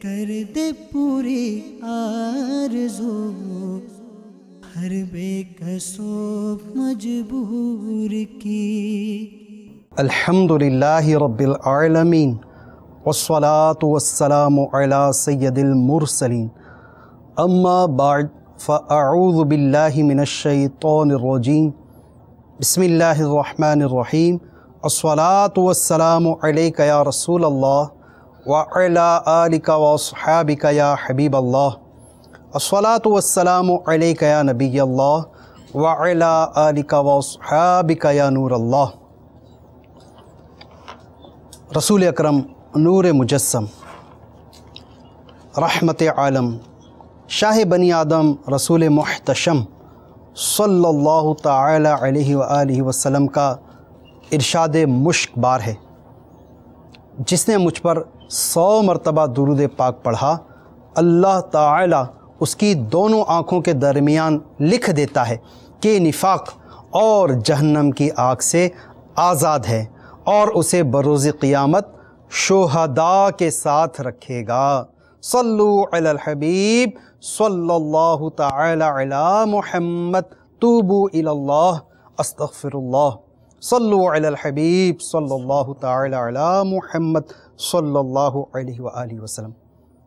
کر دے پوری آرزو ہر بے کسو مجبور کی۔ الحمدللہ رب العالمین والصلاة والسلام علی سید المرسلین، اما بعد فاعوذ باللہ من الشیطان الرجیم، بسم اللہ الرحمن الرحیم، الصلاة والسلام علیک یا رسول اللہ وعلی آلک واصحابک یا حبیب اللہ، الصلاة والسلام علیک یا نبی اللہ وعلی آلک واصحابک یا نور اللہ۔ رسول اکرم نور مجسم، رحمت عالم، شاہ بنی آدم، رسول محتشم صلی اللہ تعالی علیہ وآلہ وسلم کا ارشاد مشک بار ہے، جس نے مجھ پر 100 مرتبہ درود پاک پڑھا، اللہ تعالی اس کی دونوں آنکھوں کے درمیان لکھ دیتا ہے کہ نفاق اور جہنم کی آگ سے آزاد ہے، اور اسے بروز قیامت شہداء کے ساتھ رکھے گا۔ صلو علی الحبیب صلی اللہ تعالی علی محمد، توبو الی اللہ، استغفر اللہ۔ صلو علی الحبیب صلی اللہ تعالی علی محمد صلی اللہ علیہ وآلہ وسلم۔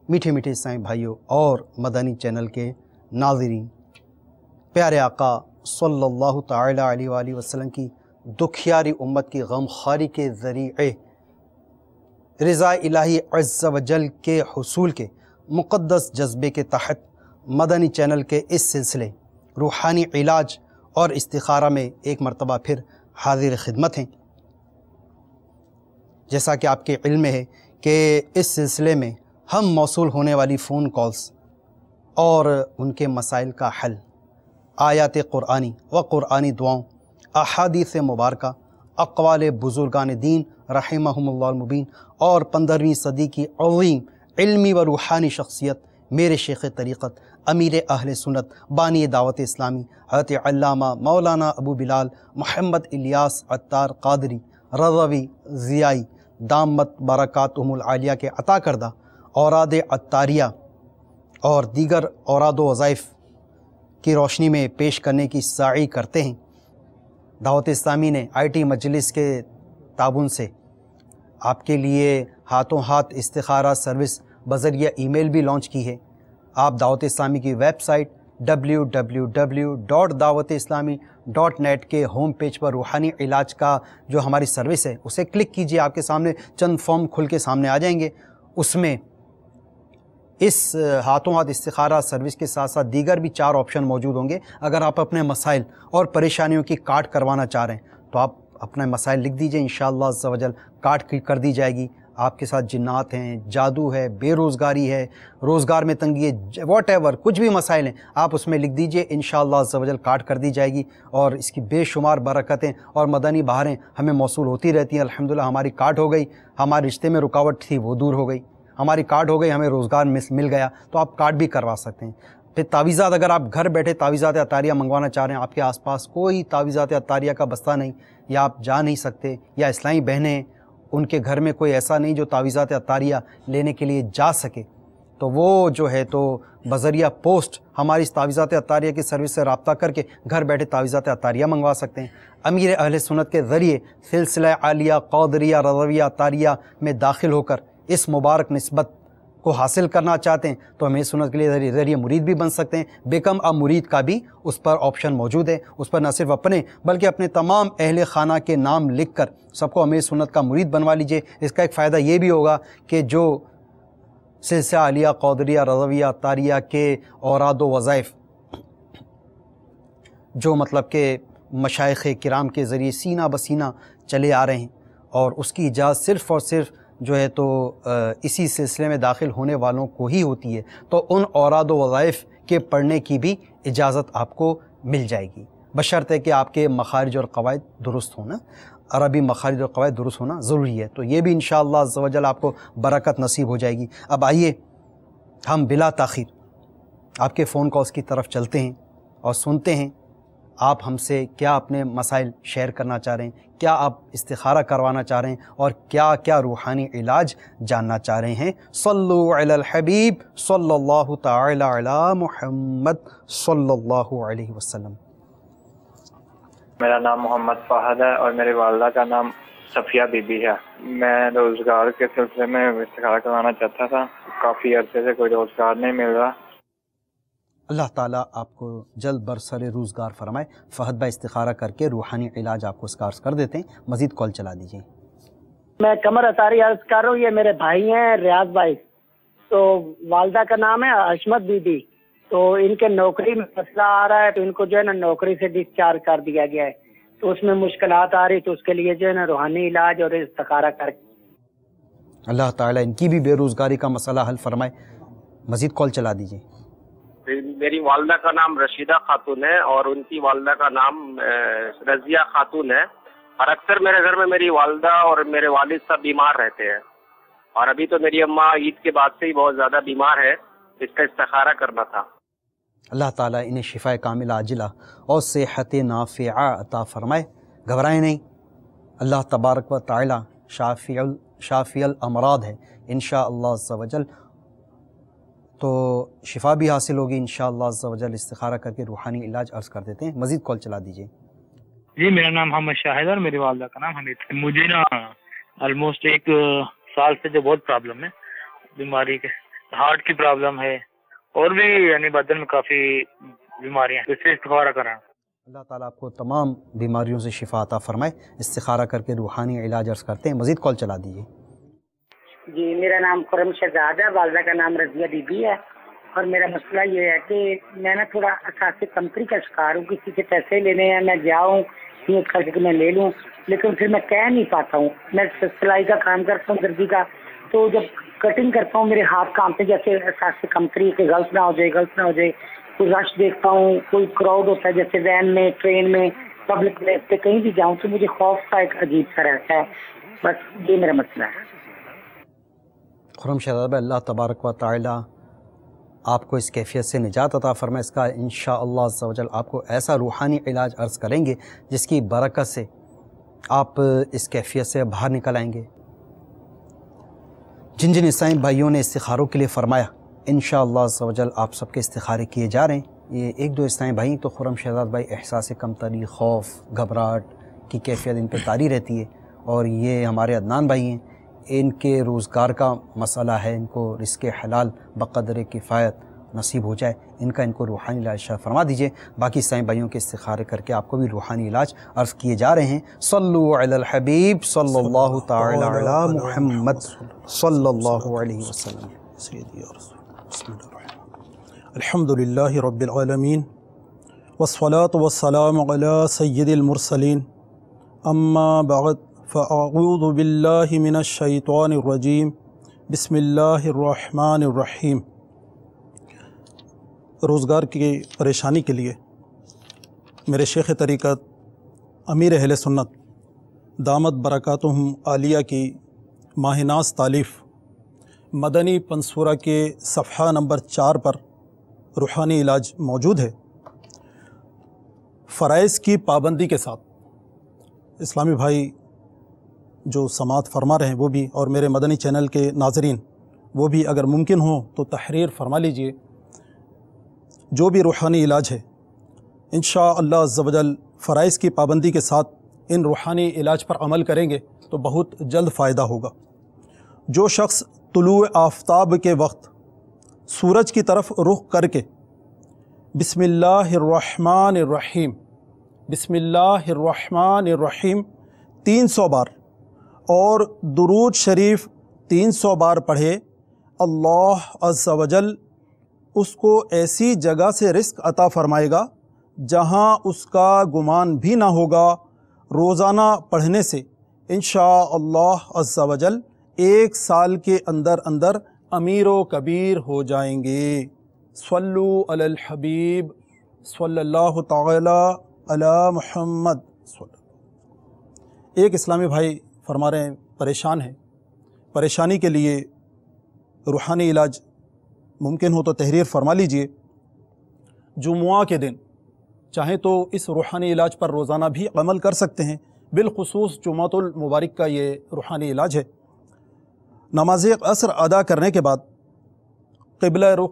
میٹھے میٹھے اسلامی بھائیوں اور مدنی چینل کے ناظرین، پیارے آقا صلی اللہ تعالی علیہ وآلہ وسلم کی دکھیاری امت کی غمخواری کے ذریعے رضا الہی عز و جل کے حصول کے مقدس جذبے کے تحت مدنی چینل کے اس سلسلے روحانی علاج اور استخارہ میں ایک مرتبہ پھر حاضر خدمت ہیں۔ جیسا کہ آپ کے علم میں ہے کہ اس سلسلے میں ہم موصول ہونے والی فون کالز اور ان کے مسائل کا حل، آیات قرآنی و قرآنی دعاؤں، احادیث مبارکہ، اقوال بزرگان دین رحمہم اللہ المبین اور 15ویں صدی کی عظیم علمی و روحانی شخصیت میرے شیخ طریقت، امیر اہل سنت، بانی دعوت اسلامی، حضرت علامہ مولانا ابو بلال محمد الیاس عطار قادری رضوی ضیائی دامت برکاتہم العالیہ کے عطا کردہ اوراد عطاریہ اور دیگر اوراد و وظائف کی روشنی میں پیش کرنے کی سعی کرتے ہیں۔ دعوت اسلامی نے IT مجلس کے تعاون سے آپ کے لیے ہاتھوں ہاتھ استخارہ سروس بذریعہ ای میل بھی لانچ کی ہے۔ آپ دعوت اسلامی کی ویب سائٹ www.dawat-islami.net کے ہوم پیج پر روحانی علاج کا جو ہماری سروس ہے اسے کلک کیجئے، آپ کے سامنے چند فارم کھل کے سامنے آ جائیں گے۔ اس میں اس ہاتھوں ہاتھ استخارہ سروس کے ساتھ ساتھ دیگر بھی 4 آپشن موجود ہوں گے۔ اگر آپ اپنے مسائل اور پریشانیوں کی کاٹ کروانا چاہ رہے ہیں تو آپ اپنے مسائل لکھ دیجئے، انشاءاللہ عز و جل کاٹ کر دی جائے گی۔ آپ کے ساتھ جنات ہیں، جادو ہے، بے روزگاری ہے، روزگار میں تنگی ہے، واٹ ایور کچھ بھی مسائل ہیں آپ اس میں لکھ دیجئے، انشاءاللہ عز و جل کاٹ کر دی جائے گی، اور اس کی بے شمار برکتیں اور مدنی بہاریں ہمیں موصول ہوتی رہتی ہیں۔ الحمدللہ ہماری کاٹ ہو گئی، ہمارے رشتے میں رکاوٹ تھی وہ دور ہو گئی، ہماری کارڈ ہو گئی، ہمیں روزگار مل گیا، تو آپ کارڈ بھی کروا سکتے ہیں۔ پھر تعویذات، اگر آپ گھر بیٹھے تعویذات عطاریہ منگوانا چاہ رہے ہیں، آپ کے آس پاس کوئی تعویذات عطاریہ کا بستہ نہیں، یا آپ جا نہیں سکتے، یا اسلامی بہنیں ان کے گھر میں کوئی ایسا نہیں جو تعویذات عطاریہ لینے کے لیے جا سکے، تو وہ جو ہے تو بذریعہ پوسٹ ہماری اس تعویذات عطاریہ کی سروس سے رابطہ کر کے گھر بیٹھے تعویذات عطاریہ منگوا سکتے ہیں۔ امیر اہل سنت کے ذریعے سلسلہ عالیہ قادریہ رضویہ عطاریہ میں داخل ہو کر اس مبارک نسبت کو حاصل کرنا چاہتے ہیں تو امیر سنت کے لیے ذریعہ مرید بھی بن سکتے ہیں۔ بیکم اب مرید کا بھی اس پر آپشن موجود ہے، اس پر نہ صرف اپنے بلکہ اپنے تمام اہل خانہ کے نام لکھ کر سب کو امیر سنت کا مرید بنوا لیجئے۔ اس کا ایک فائدہ یہ بھی ہوگا کہ جو سلسلہ عالیہ قادریہ رضویہ عطاریہ کے اوراد و وظائف جو مطلب کہ مشائخ کرام کے ذریعے سینہ بسینہ چلے آ رہے ہیں، اور اس کی اجازت صرف اور صرف جو ہے تو اسی سلسلے میں داخل ہونے والوں کو ہی ہوتی ہے، تو ان اوراد و وظائف کے پڑھنے کی بھی اجازت آپ کو مل جائے گی، بشرطے کہ آپ کے مخارج اور قواعد درست ہونا، عربی مخارج اور قواعد درست ہونا ضروری ہے۔ تو یہ بھی انشاءاللہ عز و جل آپ کو برکت نصیب ہو جائے گی۔ اب آئیے ہم بلا تاخیر آپ کے فون کالز کی طرف چلتے ہیں اور سنتے ہیں آپ ہم سے کیا اپنے مسائل شیئر کرنا چاہ رہے ہیں، کیا آپ استخارہ کروانا چاہ رہے ہیں، اور کیا کیا روحانی علاج جاننا چاہ رہے ہیں۔ صلو علی الحبیب صلی اللہ تعالی علی محمد صلی اللہ علیہ وسلم۔ میرا نام محمد فہد ہے اور میری والدہ کا نام صفیہ بی بی ہے۔ میں روزگار کے سلسلے میں استخارہ کروانا چاہتا تھا، کافی عرصے سے کوئی روزگار نہیں مل رہا۔ اللہ تعالیٰ آپ کو جلد برسر روزگار فرمائے۔ فہد بھائی استخارہ کر کے روحانی علاج آپ کو اسکارس کر دیتے ہیں۔ مزید کال چلا دیجیے۔ میں قمر اطاری عرض کر رہا ہوں، یہ میرے بھائی ہیں ریاض بھائی، تو والدہ کا نام ہے حشمت بی بی، تو ان کے نوکری میں مسئلہ آ رہا ہے، تو ان کو جو ہے نا نوکری سے ڈسچارج کر دیا گیا ہے، تو اس میں مشکلات آ رہی، تو اس کے لیے جو ہے نا روحانی علاج اور استخارہ کر اللہ تعالیٰ ان کی بھی بے روزگاری کا مسئلہ حل فرمائے۔ مزید کال چلا دیجیے۔ میری والدہ کا نام رشیدہ خاتون ہے اور ان کی والدہ کا نام رضیہ خاتون ہے، اور اکثر میرے گھر میں میری والدہ اور میرے والد سب بیمار رہتے ہیں، اور ابھی تو میری اماں عید کے بعد سے ہی بہت زیادہ بیمار ہے، اس کا استخارہ کرنا تھا۔ اللہ تعالیٰ انہیں شفا کاملہ عاجلہ اور صحت نافعہ عطا فرمائے۔ گھبرائیں نہیں، اللہ تبارک و تعالی شافی الامراض ہے انشاءاللہ عز و جل، تو شفا بھی حاصل ہوگی انشاءاللہ عز و جل۔ استخارہ کر کے روحانی علاج عرض کر دیتے ہیں۔ مزید کال چلا دیجیے۔ جی میرا نام محمد شاہد اور میری والدہ کا نام حمید۔ مجھے نا آلموسٹ 1 سال سے جو بہت پرابلم ہے، بیماری کے، ہارٹ کی پرابلم ہے اور بھی یعنی بدن میں کافی بیماریاں ہیں، اس سے استخارہ کرا۔ اللہ تعالیٰ آپ کو تمام بیماریوں سے شفا عطا فرمائے۔ استخارہ کر کے روحانی علاج عرض کرتے ہیں۔ مزید کال چلا دیجیے۔ جی میرا نام خرم شہزاد ہے، والدہ کا نام رضیہ بی بی ہے، اور میرا مسئلہ یہ ہے کہ میں نا تھوڑا اثاثے کمتری کا شکار ہوں، کسی سے پیسے لینے ہیں، میں جاؤں نیت کر کے میں لے لوں، لیکن پھر میں کہہ نہیں پاتا ہوں۔ میں سلائی کا کام کرتا ہوں، درزی کا، تو جب کٹنگ کرتا ہوں میرے ہاتھ کامتے جیسے اثاثے کمتری کہ غلط نہ ہو جائے، غلط نہ ہو جائے۔ کوئی رش دیکھتا ہوں، کوئی کراؤڈ ہوتا ہے جیسے وین میں، ٹرین میں، پبلک پلیس پہ کہیں بھی جاؤں تو مجھے خوف سا ایک عجیب سا رہتا ہے، بس یہ میرا مسئلہ ہے۔ خرم شہزاد بھائی، اللہ تبارک و تعالی آپ کو اس کیفیت سے نجات عطا فرمائے۔ اس کا انشاءاللہ عز و جل آپ کو ایسا روحانی علاج عرض کریں گے جس کی برکت سے آپ اس کیفیت سے باہر نکل آئیں گے۔ جن جن عیسائی بھائیوں نے استخاروں کے لیے فرمایا، انشاءاللہ عز و جل آپ سب کے استخارے کیے جا رہے ہیں۔ یہ 1-2 عیسائی بھائی تو خرم شہزاد بھائی احساس کمتری، خوف، گھبراہٹ کی کیفیت ان پہ طاری رہتی ہے، اور یہ ہمارے عدنان بھائی ہیں، ان کے روزگار کا مسئلہ ہے، ان کو رزق حلال بقدر کفایت نصیب ہو جائے، ان کا ان کو روحانی علاج فرما دیجئے۔ باقی عیسائی بھائیوں کے استخارے کر کے آپ کو بھی روحانی علاج عرض کیے جا رہے ہیں۔ صلو علی الحبیب صلی اللہ تعالی علی محمد صلی اللہ علیہ وسلم۔ الحمدللہ رب العالمین والصلاة والسلام علی سید المرسلین، اما بعد فاعوذ باللہ من الشیطان الرجیم، بسم اللہ الرحمن الرحیم۔ روزگار کی پریشانی کے لیے میرے شیخ طریقت امیر اہل سنت دامت برکاتہم عالیہ کی ماہ ناز تالیف مدنی پنصورہ کے صفحہ نمبر 4 پر روحانی علاج موجود ہے۔ فرائض کی پابندی کے ساتھ اسلامی بھائی جو سماعت فرما رہے ہیں وہ بھی، اور میرے مدنی چینل کے ناظرین وہ بھی اگر ممکن ہو تو تحریر فرما لیجئے۔ جو بھی روحانی علاج ہے انشاءاللہ عز و جل فرائض کی پابندی کے ساتھ ان روحانی علاج پر عمل کریں گے تو بہت جلد فائدہ ہوگا۔ جو شخص طلوع آفتاب کے وقت سورج کی طرف رخ کر کے بسم اللہ الرحمن الرحیم، بسم اللہ الرحمن الرحیم 300 بار اور درود شریف 300 بار پڑھے، اللہ عز و جل اس کو ایسی جگہ سے رزق عطا فرمائے گا جہاں اس کا گمان بھی نہ ہوگا۔ روزانہ پڑھنے سے انشاءاللہ عز و جل 1 سال کے اندر اندر امیر و کبیر ہو جائیں گے۔ صلو علی الحبیب صلی اللہ تعالی علی محمد۔ ایک اسلامی بھائی فرما رہے ہیں پریشان ہیں، پریشانی کے لیے روحانی علاج ممکن ہو تو تحریر فرما لیجئے۔ جمعہ کے دن چاہیں تو اس روحانی علاج پر روزانہ بھی عمل کر سکتے ہیں، بالخصوص جمعۃ المبارک کا یہ روحانی علاج ہے۔ نماز عصر ادا کرنے کے بعد قبلہ رخ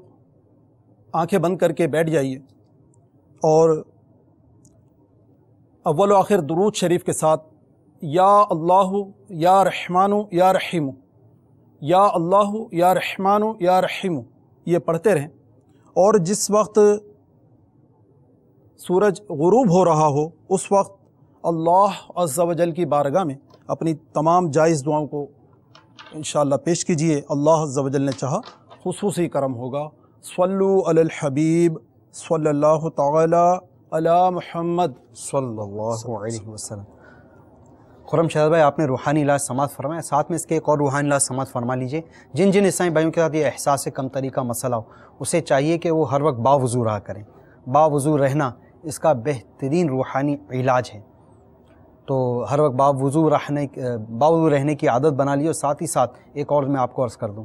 آنکھیں بند کر کے بیٹھ جائیے اور اول و آخر درود شریف کے ساتھ یا اللہ یا رحمان یا رحیم، یا اللہ یا رحمان یا رحیم یہ پڑھتے رہیں، اور جس وقت سورج غروب ہو رہا ہو اس وقت اللہ عز و جل کی بارگاہ میں اپنی تمام جائز دعاؤں کو انشاءاللہ پیش کیجئے۔ اللہ عز و جل نے چاہا خصوصی کرم ہوگا۔ صلو علی الحبیب صلی اللہ تعالی علی محمد صلی اللہ علیہ وسلم۔ خرم شہزاد بھائی، آپ نے روحانی علاج سماعت فرمایا، ساتھ میں اس کے ایک اور روحانی علاج سماعت فرما لیجئے۔ جن جن عیسائی بھائیوں کے ساتھ یہ احساس کمتری کا مسئلہ ہو، اسے چاہیے کہ وہ ہر وقت باوضو رہا کریں۔ باوضو رہنا اس کا بہترین روحانی علاج ہے، تو ہر وقت باوضو رہنے کی عادت بنا لیے۔ اور ساتھ ہی ساتھ ایک اور میں آپ کو عرض کر دوں،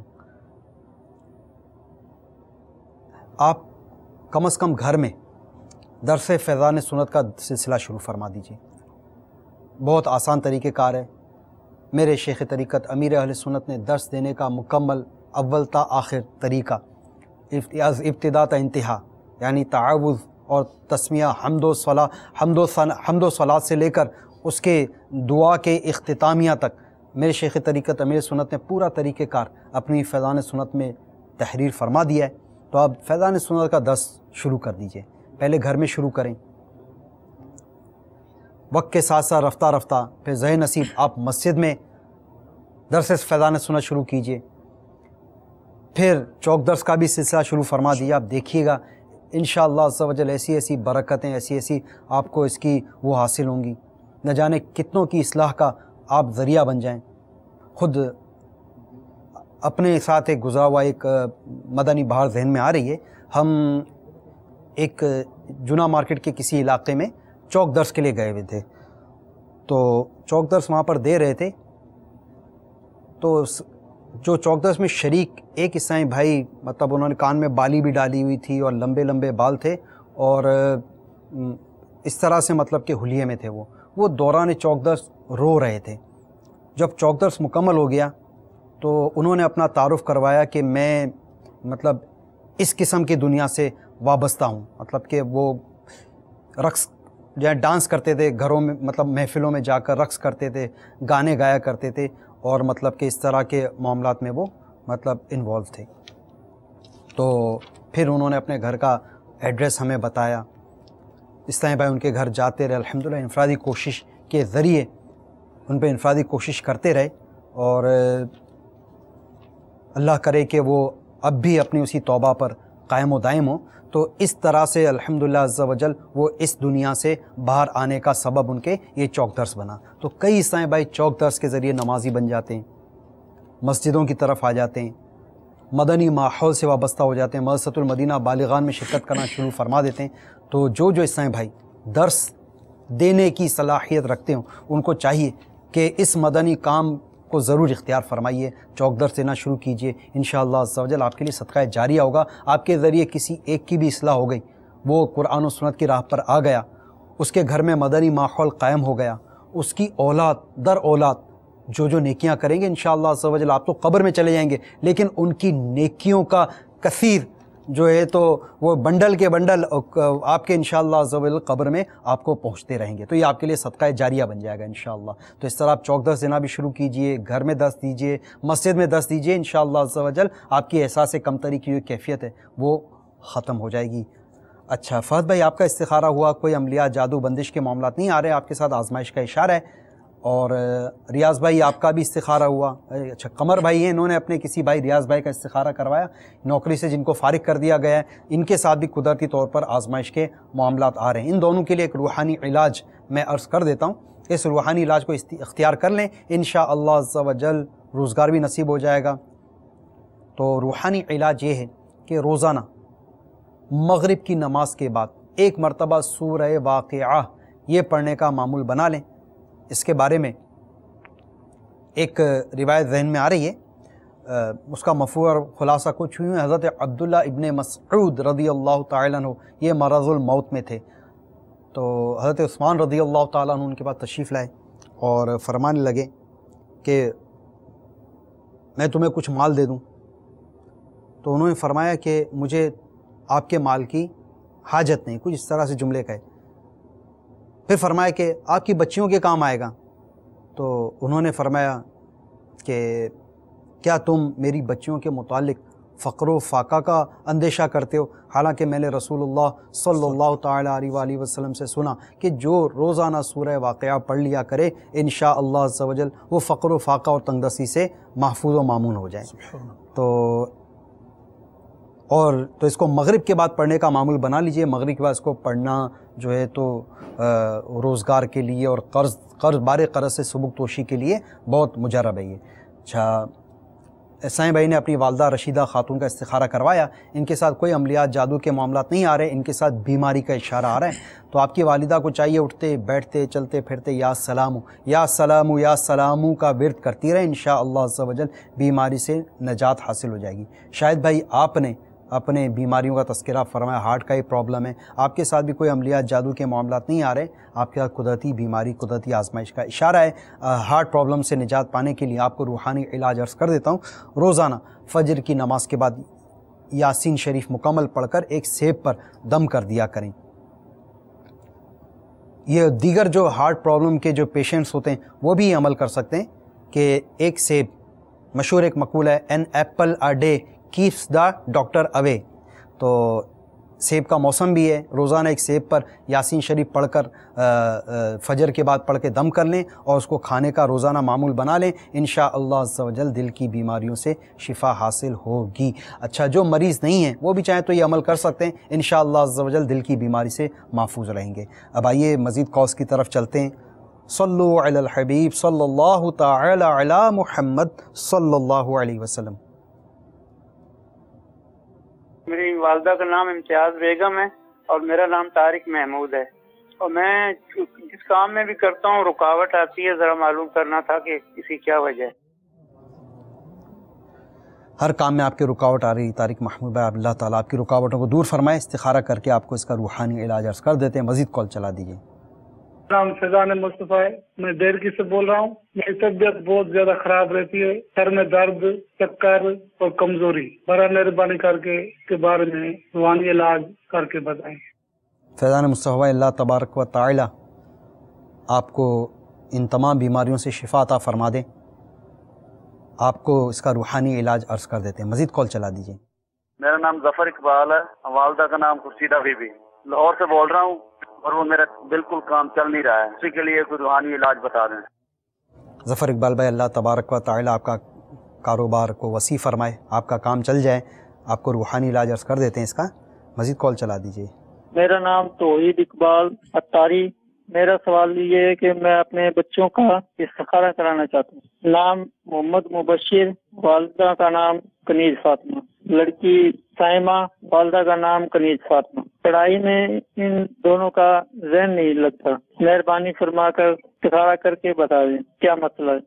آپ کم از کم گھر میں درس فیضان سنت کا سلسلہ شروع فرما دیجیے۔ بہت آسان طریقہ کار ہے۔ میرے شیخ طریقت امیر اہل سنت نے درس دینے کا مکمل اول تا آخر طریقہ، ابتدا تا انتہا، یعنی تعوذ اور تسمیہ، حمد و صلات سے لے کر اس کے دعا کے اختتامیہ تک میرے شیخ طریقت امیر سنت نے پورا طریقہ کار اپنی فیضان سنت میں تحریر فرما دیا ہے۔ تو آپ فیضان سنت کا درس شروع کر دیجئے، پہلے گھر میں شروع کریں، وقت کے ساتھ ساتھ رفتہ رفتہ پھر ذہن نصیب آپ مسجد میں درس فیضان سنت شروع کیجئے، پھر چوک درس کا بھی سلسلہ شروع فرما دیجئے۔ آپ دیکھیے گا انشاءاللہ عز و جل ایسی ایسی برکتیں، ایسی آپ کو اس کی وہ حاصل ہوں گی، نہ جانے کتنوں کی اصلاح کا آپ ذریعہ بن جائیں۔ خود اپنے ساتھ ایک گزرا ہوا ایک مدنی بہار ذہن میں آ رہی ہے۔ ہم ایک جنا مارکیٹ کے کسی علاقے میں چوک درس کے لیے گئے ہوئے تھے، تو چوک درس وہاں پر دے رہے تھے، تو جو چوک درس میں شریک ایک عیسائی بھائی، مطلب انہوں نے کان میں بالی بھی ڈالی ہوئی تھی اور لمبے لمبے بال تھے، اور اس طرح سے مطلب کہ حلیے میں تھے، وہ دوران چوک درس رو رہے تھے۔ جب چوک درس مکمل ہو گیا تو انہوں نے اپنا تعارف کروایا کہ میں مطلب اس قسم کی دنیا سے وابستہ ہوں، مطلب کہ وہ رقص جو ہے ڈانس کرتے تھے گھروں میں، مطلب محفلوں میں جا کر رقص کرتے تھے، گانے گایا کرتے تھے، اور مطلب کہ اس طرح کے معاملات میں وہ مطلب انوالو تھے۔ تو پھر انہوں نے اپنے گھر کا ایڈریس ہمیں بتایا۔ اس طرح بھائی ان کے گھر جاتے رہے، الحمدللہ انفرادی کوشش کے ذریعے ان پہ انفرادی کوشش کرتے رہے، اور اللہ کرے کہ وہ اب بھی اپنی اسی توبہ پر قائم و دائم ہوں۔ تو اس طرح سے الحمدللہ عز و جل وہ اس دنیا سے باہر آنے کا سبب ان کے یہ چوک درس بنا۔ تو کئی عیسائی بھائی چوک درس کے ذریعے نمازی بن جاتے ہیں، مسجدوں کی طرف آ جاتے ہیں، مدنی ماحول سے وابستہ ہو جاتے ہیں، مدرسۃ المدینہ بالغان میں شرکت کرنا شروع فرما دیتے ہیں۔ تو جو عیسائی بھائی درس دینے کی صلاحیت رکھتے ہوں ان کو چاہیے کہ اس مدنی کام کو ضرور اختیار فرمائیے، چوک درس دینا شروع کیجئے۔ انشاءاللہ عز و جل آپ کے لیے صدقہ جاریہ ہوگا۔ آپ کے ذریعے کسی ایک کی بھی اصلاح ہو گئی، وہ قرآن و سنت کی راہ پر آ گیا، اس کے گھر میں مدنی ماحول قائم ہو گیا، اس کی اولاد در اولاد جو نیکیاں کریں گے انشاءاللہ عز و جل، آپ تو قبر میں چلے جائیں گے لیکن ان کی نیکیوں کا کثیر جو ہے تو وہ بنڈل کے بنڈل آپ کے انشاءاللہ عز و جل قبر میں آپ کو پہنچتے رہیں گے۔ تو یہ آپ کے لیے صدقہ جاریہ بن جائے گا انشاءاللہ۔ تو اس طرح آپ چوک درس دینا بھی شروع کیجئے، گھر میں درس دیجئے، مسجد میں درس دیجئے، انشاءاللہ عز و جل آپ کی احساس کمتری کی جو کیفیت ہے وہ ختم ہو جائے گی۔ اچھا فہد بھائی، آپ کا استخارہ ہوا، کوئی عملیات جادو بندش کے معاملات نہیں آ رہے، آپ کے ساتھ آزمائش کا اشارہ ہے۔ اور ریاض بھائی آپ کا بھی استخارہ ہوا۔ اچھا قمر بھائی ہیں، انہوں نے اپنے کسی بھائی ریاض بھائی کا استخارہ کروایا، نوکری سے جن کو فارغ کر دیا گیا ہے، ان کے ساتھ بھی قدرتی طور پر آزمائش کے معاملات آ رہے ہیں۔ ان دونوں کے لیے ایک روحانی علاج میں عرض کر دیتا ہوں، اس روحانی علاج کو اختیار کر لیں، انشاءاللہ عز و جل روزگار بھی نصیب ہو جائے گا۔ تو روحانی علاج یہ ہے کہ روزانہ مغرب کی نماز کے بعد ایک مرتبہ سورہ واقعہ یہ پڑھنے کا معمول بنا لیں۔ اس کے بارے میں ایک روایت ذہن میں آ رہی ہے، اس کا مفہوم اور خلاصہ کچھ ہوئی ہے۔ حضرت عبداللہ ابن مسعود رضی اللہ تعالیٰ عنہ یہ مرض الموت میں تھے، تو حضرت عثمان رضی اللہ تعالیٰ عنہ ان کے پاس تشریف لائے اور فرمانے لگے کہ میں تمہیں کچھ مال دے دوں. تو انہوں نے فرمایا کہ مجھے آپ کے مال کی حاجت نہیں، کچھ اس طرح سے جملے کہے. پھر فرمایا کہ آپ کی بچیوں کے کام آئے گا. تو انہوں نے فرمایا کہ کیا تم میری بچیوں کے متعلق فقر و فاقہ کا اندیشہ کرتے ہو؟ حالانکہ میں نے رسول اللہ صلی اللہ تعالیٰ علیہ وآلہ وسلم سے سنا کہ جو روزانہ سورہ واقعہ پڑھ لیا کرے انشاءاللہ عز و جل وہ فقر و فاقہ اور تنگدستی سے محفوظ و مامون ہو جائے. تو اس کو مغرب کے بعد پڑھنے کا معمول بنا لیجئے. مغرب کے بعد اس کو پڑھنا جو ہے تو روزگار کے لیے اور قرض بار قرض سے سبک توشی کے لیے بہت مجرب ہے یہ. اچھا، سائیں بھائی نے اپنی والدہ رشیدہ خاتون کا استخارہ کروایا. ان کے ساتھ کوئی عملیات جادو کے معاملات نہیں آ رہے، ان کے ساتھ بیماری کا اشارہ آ رہا ہے. تو آپ کی والدہ کو چاہیے اٹھتے بیٹھتے چلتے پھرتے یا سلامو یا سلامو یا سلامو کا ورد کرتی رہے. انشاءاللہ عز و جل بیماری سے نجات حاصل ہو جائے گی. شاید بھائی آپ نے اپنے بیماریوں کا تذکرہ فرمایا، ہارٹ کا ہی پرابلم ہے، آپ کے ساتھ بھی کوئی عملیات جادو کے معاملات نہیں آ رہے، آپ کے ساتھ قدرتی بیماری قدرتی آزمائش کا اشارہ ہے. ہارٹ پرابلم سے نجات پانے کے لیے آپ کو روحانی علاج عرض کر دیتا ہوں. روزانہ فجر کی نماز کے بعد یاسین شریف مکمل پڑھ کر ایک سیب پر دم کر دیا کریں. یہ دیگر جو ہارٹ پرابلم کے جو پیشنٹس ہوتے ہیں وہ بھی یہ عمل کر سکتے ہیں کہ ایک سیب، مشہور ایک مقولہ ہے an apple a day keeps the doctor away. تو سیب کا موسم بھی ہے، روزانہ ایک سیب پر یاسین شریف پڑھ کر فجر کے بعد پڑھ کے دم کر لیں اور اس کو کھانے کا روزانہ معمول بنا لیں. انشاءاللہ عز و جل دل کی بیماریوں سے شفا حاصل ہوگی. اچھا، جو مریض نہیں ہیں وہ بھی چاہیں تو یہ عمل کر سکتے ہیں، انشاءاللہ عز و جل دل کی بیماری سے محفوظ رہیں گے. اب آئیے مزید کالز کی طرف چلتے ہیں. صلو علی الحبیب صلی اللہ تعالی علی محمد صلی اللہ علیہ وسلم. میری والدہ کا نام امتیاز بیگم ہے اور میرا نام طارق محمود ہے، اور میں جس کام میں بھی کرتا ہوں رکاوٹ آتی ہے، ذرا معلوم کرنا تھا کہ اسی کیا وجہ ہے. ہر کام میں آپ کے رکاوٹ آ رہی طارق محمود بھائی، اللہ تعالیٰ آپ کی رکاوٹوں کو دور فرمائے. استخارہ کر کے آپ کو اس کا روحانی علاج عرض کر دیتے ہیں. مزید کال چلا دیجیے. نام فیضان مصطفیٰ ہے، میں دیرکی سے بول رہا ہوں. میری طبیعت بہت زیادہ خراب رہتی ہے، سر میں درد، چکر اور کمزوری. برائے مہربانی کر کے اس کے بارے میں روحانی علاج کر کے بتائیں. فیضان مصطفیٰ، اللہ تبارک و تعالی آپ کو ان تمام بیماریوں سے شفا عطا فرما دیں. آپ کو اس کا روحانی علاج عرض کر دیتے ہیں. مزید کال چلا دیجیے. میرا نام ظفر اقبال ہے، والدہ کا نام خورشیدہ بی بی. لاہور سے بول رہا ہوں اور وہ میرا بالکل کام چل نہیں رہا ہے، اسی کے لیے کوئی روحانی علاج بتا دیں. ظفر اقبال بھائی، اللہ تبارک و تعالی آپ کا کاروبار کو وسیع فرمائے، آپ کا کام چل جائے. آپ کو روحانی علاج عرض کر دیتے ہیں اس کا. مزید کال چلا دیجیے. میرا نام توحید اقبال اتاری. میرا سوال یہ ہے کہ میں اپنے بچوں کا استخارہ کرانا چاہتا ہوں. نام محمد مبشر، والدہ کا نام کنیز فاطمہ. لڑکی سائمہ، والدہ کا نام کنیز فاطمہ. پڑھائی میں ان دونوں کا ذہن نہیں لگتا. مہربانی فرما کر استخارہ کر کے بتا دیں کیا مسئلہ ہے.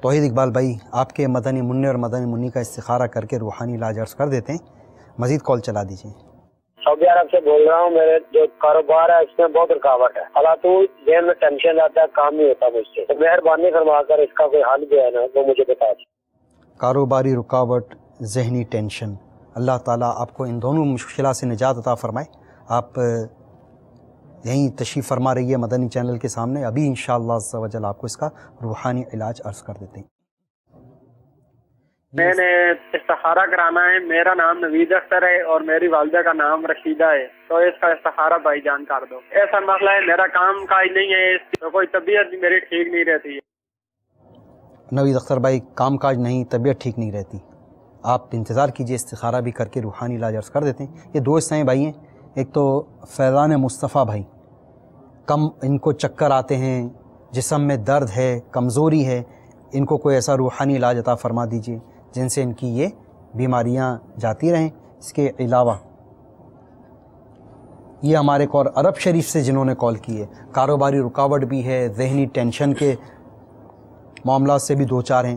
توحید اقبال بھائی، آپ کے مدنی منی اور مدنی منی کا استخارہ کر کے روحانی علاج عرض کر دیتے ہیں. مزید کال چلا دیجیے. سعودی عرب سے بول رہا ہوں. میرے جو کاروبار ہے اس میں بہت رکاوٹ ہے، حالات ذہن میں ٹینشن آتا ہے، کام نہیں ہوتا مجھ سے. تو مہربانی فرما کر اس کا کوئی حل جو ہے نا وہ مجھے بتا دیں. کاروباری رکاوٹ، ذہنی ٹینشن، اللہ تعالیٰ آپ کو ان دونوں مشکلات سے نجات عطا فرمائے. آپ یہیں تشریف فرما رہی ہے مدنی چینل کے سامنے. ابھی انشاءاللہ عز و جل آپ کو اس کا روحانی علاج عرض کر دیتے ہیں. میں نے استخارہ کرانا ہے. میرا نام نوید اختر ہے اور میری والدہ کا نام رشیدہ ہے. تو اس کا استخارہ بھائی جان کر دو. ایسا مسئلہ ہے، میرا کام کاج نہیں ہے، تو کوئی طبیعت بھی میری ٹھیک نہیں رہتی ہے. نوید اختر بھائی، کام کاج نہیں، طبیعت ٹھیک نہیں رہتی. آپ انتظار کیجئے، استخارہ بھی کر کے روحانی علاج عرض کر دیتے ہیں. یہ دو حصے بھائی ہیں. ایک تو فیضان مصطفیٰ بھائی، ان کو چکر آتے ہیں، جسم میں درد ہے، کمزوری ہے، ان کو کوئی ایسا روحانی علاج عطا فرما دیجئے جن سے ان کی یہ بیماریاں جاتی رہیں. اس کے علاوہ یہ ہمارے ایک اور عرب شریف سے جنہوں نے کال کی ہے، کاروباری رکاوٹ بھی ہے، ذہنی ٹینشن کے معاملات سے بھی دو چار ہیں.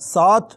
7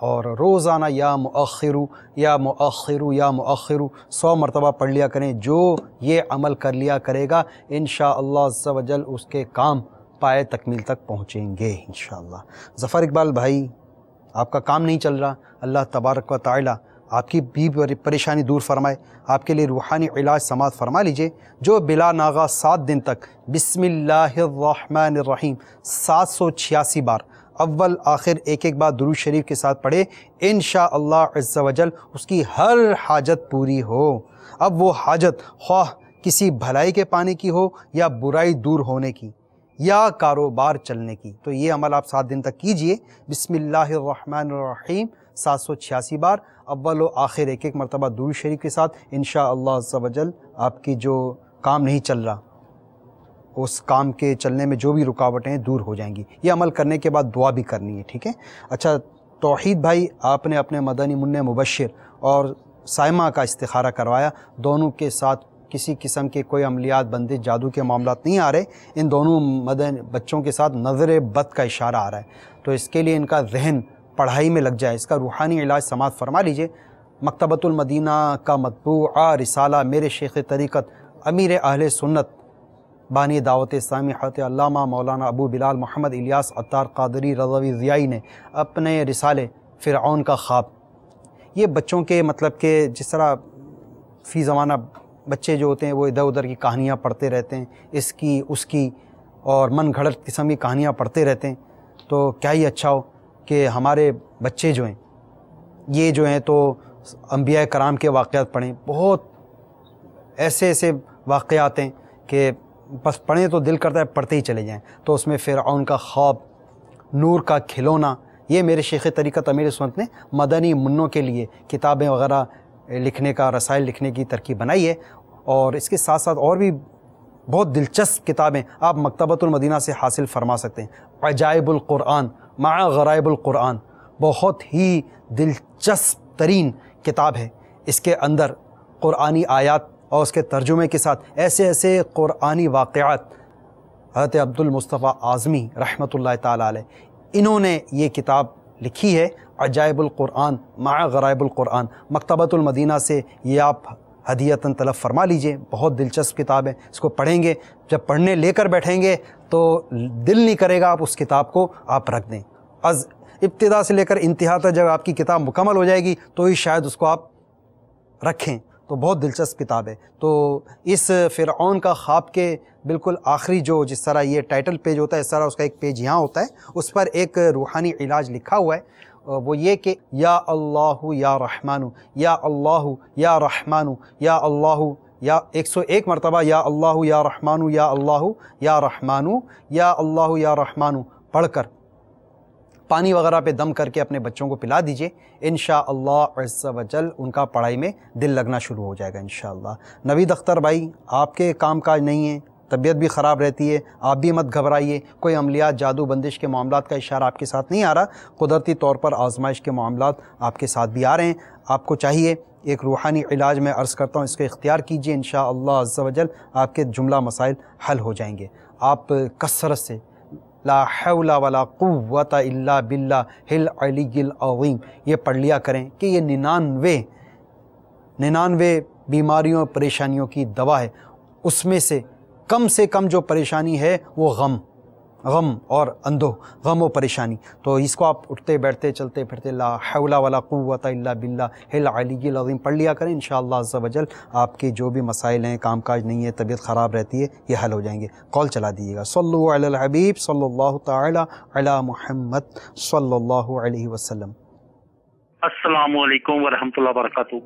اور روزانہ یا مؤخر یا مؤخر یا مؤخر 100 مرتبہ پڑھ لیا کریں. جو یہ عمل کر لیا کرے گا انشاءاللہ عز و جل اس کے کام پائے تکمیل تک پہنچیں گے انشاءاللہ. ظفر اقبال بھائی آپ کا کام نہیں چل رہا، اللہ تبارک و تعالی آپ کی بھی پریشانی دور فرمائے، آپ کے لیے روحانی علاج سماعت فرما لیجئے. جو بلا ناغہ 7 دن تک بسم اللہ الرحمن الرحیم 786 بار اول آخر ایک بار درود شریف کے ساتھ پڑھے، انشاءاللہ عز و جل اس کی ہر حاجت پوری ہو. اب وہ حاجت خواہ کسی بھلائی کے پانے کی ہو یا برائی دور ہونے کی یا کاروبار چلنے کی، تو یہ عمل آپ 7 دن تک کیجئے. بسم اللہ الرحمن الرحیم 786 بار اول و آخر ایک مرتبہ درود شریف کے ساتھ، انشاءاللہ عز و جل آپ کی جو کام نہیں چل رہا اس کام کے چلنے میں جو بھی رکاوٹیں ہیں دور ہو جائیں گی. یہ عمل کرنے کے بعد دعا بھی کرنی ہے، ٹھیک ہے. اچھا توحید بھائی، آپ نے اپنے مدنی منع مبشر اور سائمہ کا استخارہ کروایا، دونوں کے ساتھ کسی قسم کے کوئی عملیات بندش جادو کے معاملات نہیں آ رہے. ان دونوں بچوں کے ساتھ نظر بد کا اشارہ آ رہا ہے، تو اس کے لیے ان کا ذہن پڑھائی میں لگ جائے، اس کا روحانی علاج سماعت فرما لیجئے. مکتبۃ المدینہ کا مطبوعہ رسالہ میرے شیخ طریقت امیر اہل سنت بانی دعوت اسلامی حضرت علامہ مولانا ابو بلال محمد الیاس عطار قادری رضوی ضیائی نے اپنے رسالے فرعون کا خواب، یہ بچوں کے مطلب کہ جس طرح فی زمانہ بچے جو ہوتے ہیں وہ ادھر ادھر کی کہانیاں پڑھتے رہتے ہیں، اس کی اس کی اور من گھڑت قسم کی کہانیاں پڑھتے رہتے ہیں، تو کیا ہی اچھا ہو کہ ہمارے بچے جو ہیں یہ جو ہیں تو انبیاء کرام کے واقعات پڑھیں. بہت ایسے ایسے واقعات ہیں کہ بس پڑھیں تو دل کرتا ہے پڑھتے ہی چلے جائیں. تو اس میں فرعون کا خواب، نور کا کھلونا، یہ میرے شیخ طریقت امیر سنت نے مدنی منوں کے لیے کتابیں وغیرہ لکھنے کا، رسائل لکھنے کی ترکیب بنائی ہے. اور اس کے ساتھ ساتھ اور بھی بہت دلچسپ کتابیں آپ مکتبۃ المدینہ سے حاصل فرما سکتے ہیں. عجائب القرآن مع غرائب القرآن بہت ہی دلچسپ ترین کتاب ہے. اس کے اندر قرآنی آیات اور اس کے ترجمے کے ساتھ ایسے ایسے قرآنی واقعات حضرت عبد المصطفیٰ اعظمی رحمۃ اللہ تعالیٰ علیہ انہوں نے یہ کتاب لکھی ہے، عجائب القرآن مع غرائب القرآن. مکتبۃ المدینہ سے یہ آپ ہدیتاً طلب فرما لیجئے. بہت دلچسپ کتاب ہے، اس کو پڑھیں گے جب پڑھنے لے کر بیٹھیں گے تو دل نہیں کرے گا آپ اس کتاب کو آپ رکھ دیں. از ابتدا سے لے کر انتہا تک جب آپ کی کتاب مکمل ہو جائے گی تو ہی شاید اس کو آپ رکھیں. تو بہت دلچسپ کتاب ہے. تو اس فرعون کا خواب کے بالکل آخری جو جس طرح یہ ٹائٹل پیج ہوتا ہے اس طرح اس کا ایک پیج یہاں ہوتا ہے، اس پر ایک روحانی علاج لکھا ہوا ہے. وہ یہ کہ یا اللہ یا رحمانو یا اللہ یا رحمانو یا اللہ یا 101 مرتبہ یا اللہ یا رحمانو یا اللہ یا رحمانو یا اللہ یا رحمانو پڑھ کر پانی وغیرہ پہ دم کر کے اپنے بچوں کو پلا دیجئے. انشاءاللہ عز و جل ان کا پڑھائی میں دل لگنا شروع ہو جائے گا انشاءاللہ. نوید اختر بھائی، آپ کے کام کاج نہیں ہیں، طبیعت بھی خراب رہتی ہے، آپ بھی مت گھبرائیے. کوئی عملیات جادو بندش کے معاملات کا اشارہ آپ کے ساتھ نہیں آ رہا، قدرتی طور پر آزمائش کے معاملات آپ کے ساتھ بھی آ رہے ہیں. آپ کو چاہیے ایک روحانی علاج میں عرض کرتا ہوں اس کو اختیار کیجئے، انشاءاللہ عز و جل آپ کے جملہ مسائل حل ہو جائیں گے. آپ کثرت سے لا حول ولا قوت الا باللہ العلی العظیم یہ پڑھ لیا کریں کہ یہ 99 بیماریوں اور پریشانیوں کی دوا ہے. اس میں سے کم جو پریشانی ہے وہ غم اور اندوہ، غم و پریشانی. تو اس کو آپ اٹھتے بیٹھتے چلتے پھرتے لا حول ولا قوت الا باللہ العلی العظیم پڑھ لیا کریں. انشاءاللہ عز و جل آپ کے جو بھی مسائل ہیں، کام کاج نہیں ہے، طبیعت خراب رہتی ہے، یہ حل ہو جائیں گے. کال چلا دیجیے گا. صلو علی الحبیب صلی اللہ تعالی علی محمد صلی اللہ علیہ وسلم. السلام علیکم ورحمۃ اللہ وبرکاتہ.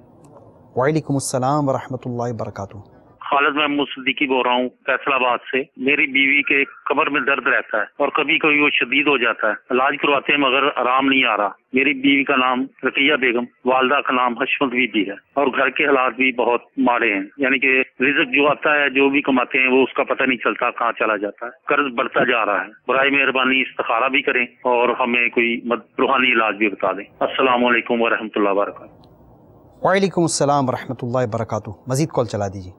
وعلیکم السلام ورحمۃ اللہ وبرکاتہ. خالد محمود صدیقی بول رہا ہوں فیصل آباد سے. میری بیوی کے کمر میں درد رہتا ہے اور کبھی کبھی وہ شدید ہو جاتا ہے. علاج کرواتے ہیں مگر آرام نہیں آ رہا. میری بیوی کا نام رقیہ بیگم، والدہ کا نام حشمت بی بی ہے اور گھر کے حالات بھی بہت ماڑے ہیں، یعنی کہ رزق جو آتا ہے جو بھی کماتے ہیں وہ اس کا پتہ نہیں چلتا کہاں چلا جاتا ہے. قرض بڑھتا جا رہا ہے. برائے مہربانی استخارہ بھی کریں اور ہمیں کوئی روحانی علاج بھی بتا دیں. السلام علیکم ورحمۃ اللہ وبرکاتہ. وعلیکم السلام ورحمۃ اللہ وبرکاتہ. مزید کال چلا دیجیے.